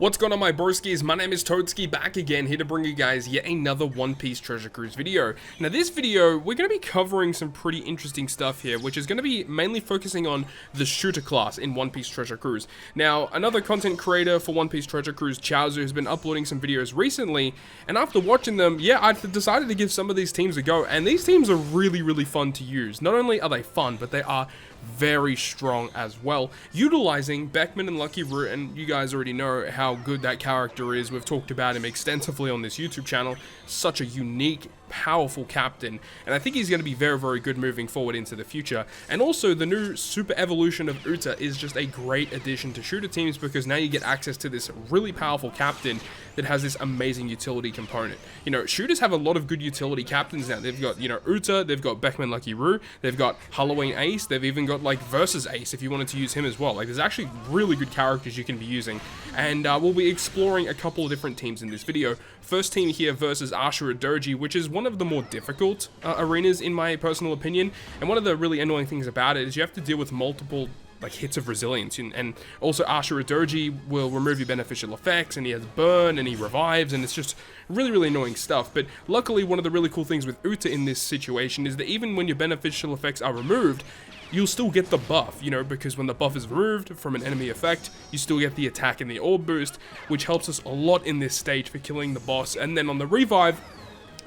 What's going on, my broskiis? My name is Toadskii, back again, here to bring you guys yet another One Piece Treasure Cruise video. Now this video, we're going to be covering some pretty interesting stuff here, which is going to be mainly focusing on the shooter class in One Piece Treasure Cruise. Now, another content creator for One Piece Treasure Cruise, Chaozu, has been uploading some videos recently, and after watching them, yeah, I decided to give some of these teams a go, and these teams are really fun to use. Not only are they fun, but they are very strong as well, utilizing Beckman and Lucky Root, and you guys already know how good that character is. We've talked about him extensively on this YouTube channel. Such a unique, powerful captain, and I think he's going to be very good moving forward into the future. And also, the new super evolution of Uta is just a great addition to shooter teams, because now you get access to this really powerful captain that has this amazing utility component. You know, shooters have a lot of good utility captains now. They've got, you know, Uta, they've got Beckman Lucky Root, they've got Halloween Ace, they've even got like Versus Ace if you wanted to use him as well. Like, there's actually really good characters you can be using, and we'll be exploring a couple of different teams in this video. First team here versus Ashura Doji, which is one of the more difficult arenas in my personal opinion, and one of the really annoying things about it is you have to deal with multiple like hits of resilience, and also Ashura Doji will remove your beneficial effects, and he has burn, and he revives, and it's just really annoying stuff. But luckily, one of the really cool things with Uta in this situation is that even when your beneficial effects are removed, you'll still get the buff, you know, because when the buff is removed from an enemy effect, you still get the attack and the orb boost, which helps us a lot in this stage for killing the boss. And then on the revive,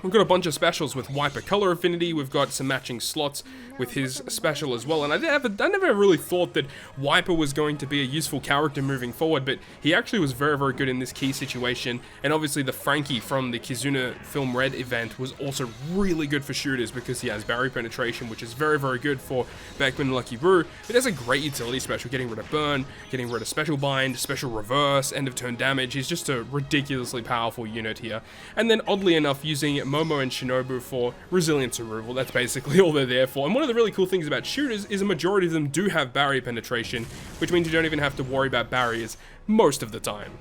we've got a bunch of specials with Wiper Color Affinity. We've got some matching slots with his special as well. And I never really thought that Wiper was going to be a useful character moving forward, but he actually was very good in this key situation. And obviously the Frankie from the Kizuna Film Red event was also really good for shooters, because he has barrier penetration, which is very good for Beckman and Lucky Root. It has a great utility special, getting rid of burn, getting rid of special bind, special reverse, end of turn damage. He's just a ridiculously powerful unit here. And then oddly enough, using Momo and Shinobu for resilience removal. That's basically all they're there for. And one of the really cool things about shooters is a majority of them do have barrier penetration, which means you don't even have to worry about barriers most of the time.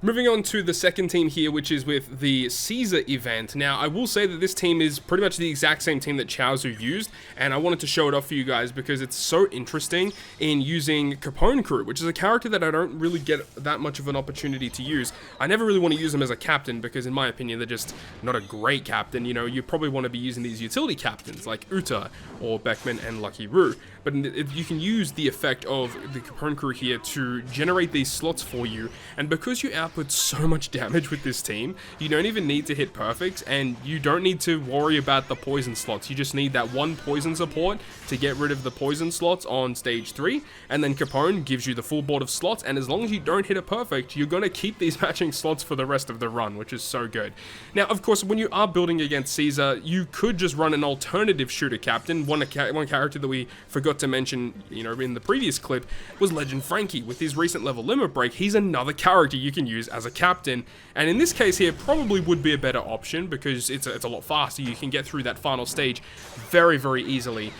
Moving on to the second team here, which is with the Caesar event. Now, I will say that this team is pretty much the exact same team that Chaozu used, and I wanted to show it off for you guys because it's so interesting in using Capone Crew, which is a character that I don't really get that much of an opportunity to use. I never really want to use them as a captain because, in my opinion, they're just not a great captain. You know, you probably want to be using these utility captains like Uta or Beckman and Lucky Root. But you can use the effect of the Capone Crew here to generate these slots for you, and because you output so much damage with this team, you don't even need to hit perfects, and you don't need to worry about the poison slots. You just need that one poison support to get rid of the poison slots on stage 3, and then Capone gives you the full board of slots, and as long as you don't hit a perfect, you're going to keep these matching slots for the rest of the run, which is so good. Now, of course, when you are building against Caesar, you could just run an alternative shooter captain. One character that we forgot to mention, you know, in the previous clip was Legend Frankie. With his recent level limit break, he's another character you can use as a captain, and in this case here probably would be a better option because it's a lot faster. You can get through that final stage very easily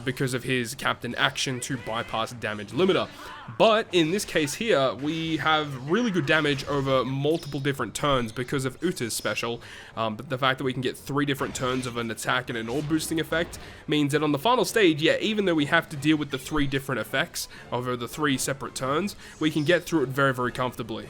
because of his captain action to bypass damage limiter. But in this case here, we have really good damage over multiple different turns because of Uta's special. But the fact that we can get 3 different turns of an attack and an orb boosting effect means that on the final stage, yeah, even though we have to deal with the 3 different effects over the 3 separate turns, we can get through it very comfortably.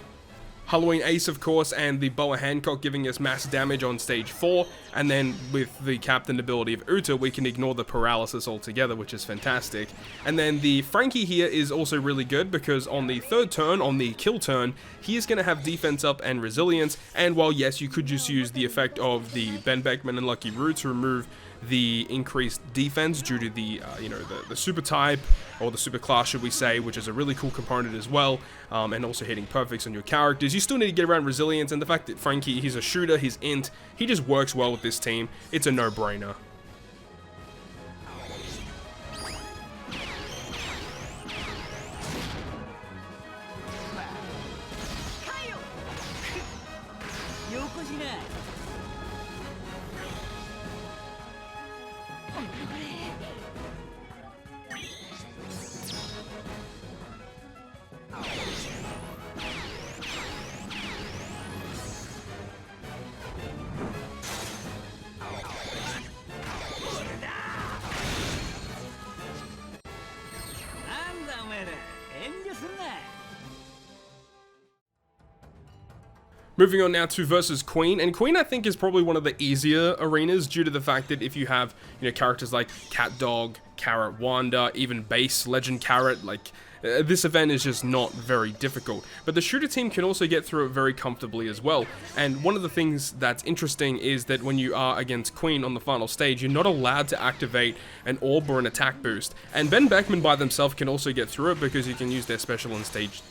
Halloween Ace, of course, and the Boa Hancock giving us mass damage on stage 4, and then with the captain ability of Uta, we can ignore the paralysis altogether, which is fantastic. And then the Frankie here is also really good because on the 3rd turn, on the kill turn, he is going to have defense up and resilience, and while yes, you could just use the effect of the Ben Beckman and Lucky Root to remove the increased defense due to the, you know, the super type, or the super class, should we say, which is a really cool component as well, and also hitting perfects on your characters. You still need to get around resilience, and the fact that Frankie, he's a shooter, he's int, he just works well with this team. It's a no-brainer. Moving on now to versus Queen, and Queen I think is probably one of the easier arenas due to the fact that if you have, characters like Cat Dog, Carrot Wanda, even base Legend Carrot, like this event is just not very difficult. But the shooter team can also get through it very comfortably as well. And one of the things that's interesting is that when you are against Queen on the final stage, you're not allowed to activate an orb or an attack boost. And Ben Beckman by themselves can also get through it because you can use their special in stage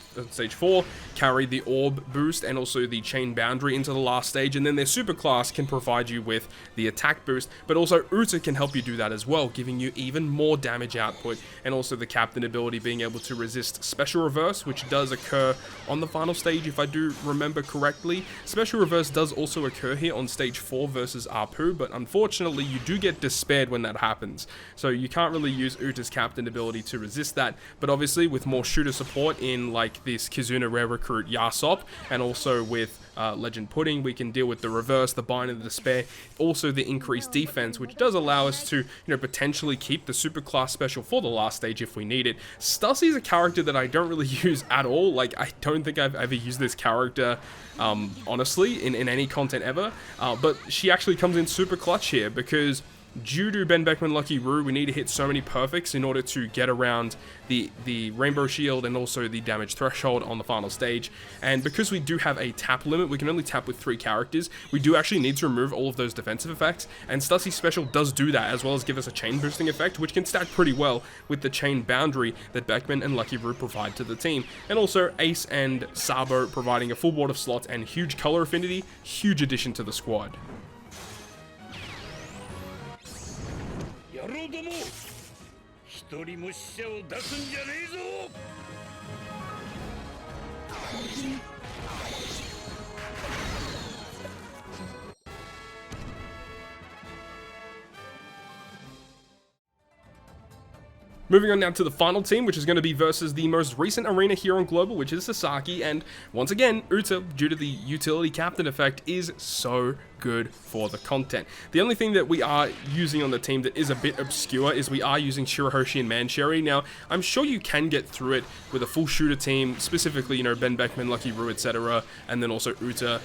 4, carry the orb boost and also the chain boundary into the last stage, and then their super class can provide you with the attack boost, but also Uta can help you do that as well, giving you even more damage output, and also the captain ability being able to resist special reverse, which does occur on the final stage if I do remember correctly. Special reverse does also occur here on stage 4 versus Apu, but unfortunately you do get despaired when that happens, so you can't really use Uta's captain ability to resist that. But obviously with more shooter support in like this Kizuna rare recruit Yasop, and also with Legend Pudding, we can deal with the reverse, the bind and the despair, also the increased defense, which does allow us to, potentially keep the super class special for the last stage if we need it. Stassi is a character that I don't really use at all. Like, I don't think I've ever used this character, honestly, in any content ever, but she actually comes in super clutch here because due to Ben Beckman Lucky Roo, we need to hit so many perfects in order to get around the Rainbow Shield and also the damage threshold on the final stage. And because we do have a tap limit, we can only tap with 3 characters, we do actually need to remove all of those defensive effects, and Stassi's special does do that, as well as give us a chain boosting effect, which can stack pretty well with the chain boundary that Beckman and Lucky Roo provide to the team. And also Ace and Sabo providing a full board of slots and huge color affinity, huge addition to the squad. Moving on now to the final team, which is going to be versus the most recent arena here on Global, which is Sasaki, and once again, Uta, due to the utility captain effect, is so good for the content. The only thing that we are using on the team that is a bit obscure is we are using Shirahoshi and Mancherry. Now, I'm sure you can get through it with a full shooter team, specifically, Ben Beckman, Lucky Roo, etc., and then also Uta,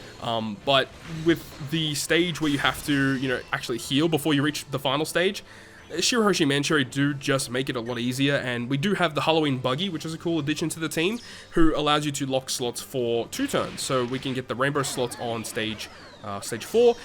but with the stage where you have to, actually heal before you reach the final stage, Shirahoshi and Mancherry do just make it a lot easier, and we do have the Halloween Buggy, which is a cool addition to the team, who allows you to lock slots for 2 turns, so we can get the rainbow slots on stage 4,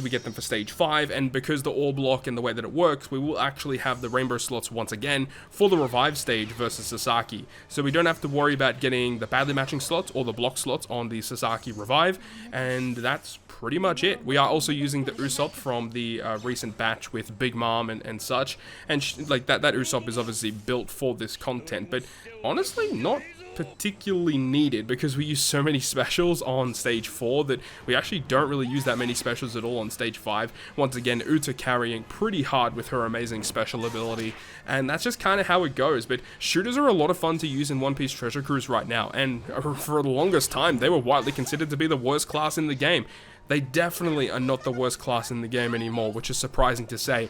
we get them for stage 5, and because the orb lock and the way that it works, we will actually have the rainbow slots once again for the revive stage versus Sasaki, so we don't have to worry about getting the badly matching slots or the block slots on the Sasaki revive, and that's pretty much it. We are also using the Usopp from the recent batch with Big Mom and such, and like that Usopp is obviously built for this content, but honestly not particularly needed because we use so many specials on stage 4 that we actually don't really use that many specials at all on stage 5. Once again, Uta carrying pretty hard with her amazing special ability, and that's just kind of how it goes. But shooters are a lot of fun to use in One Piece Treasure Cruise right now, and for the longest time they were widely considered to be the worst class in the game. They definitely are not the worst class in the game anymore, which is surprising to say,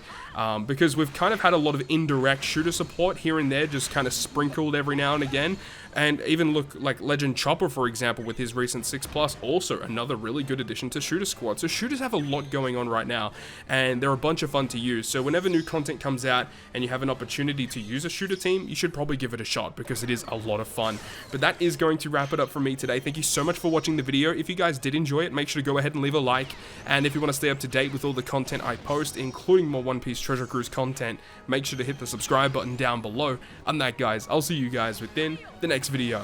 because we've kind of had a lot of indirect shooter support here and there, just kind of sprinkled every now and again, and even look like Legend Chopper, for example, with his recent 6+, also another really good addition to Shooter Squad. So shooters have a lot going on right now, and they're a bunch of fun to use, so whenever new content comes out and you have an opportunity to use a shooter team, you should probably give it a shot, because it is a lot of fun. But that is going to wrap it up for me today. Thank you so much for watching the video. If you guys did enjoy it, make sure to go ahead and leave a like, and if you want to stay up to date with all the content I post, including more One Piece Treasure Cruise content, make sure to hit the subscribe button down below. On that, guys, I'll see you guys within the next video.